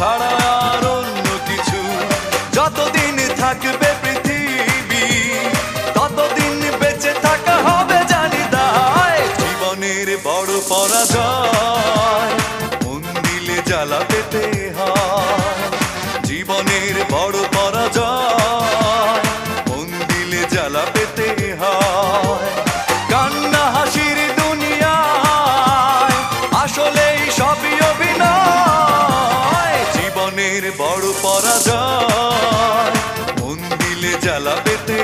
ছাড়া আর অন্য কিছু। যতদিন থাকবে পৃথিবী ততদিন বেঁচে থাকা হবে জানি দায়। জীবনের বড় পরাজয় মন দিলে জ্বালা পেতে হয়। জীবনের বড় পরাজয় মন দিলে জ্বালা পেতে হয়। কান্না হাসির দুনিয়ায় আসলেই সবই অভিনয়। জীবনের বড় পরাজয় মন দিলে জ্বালা পেতে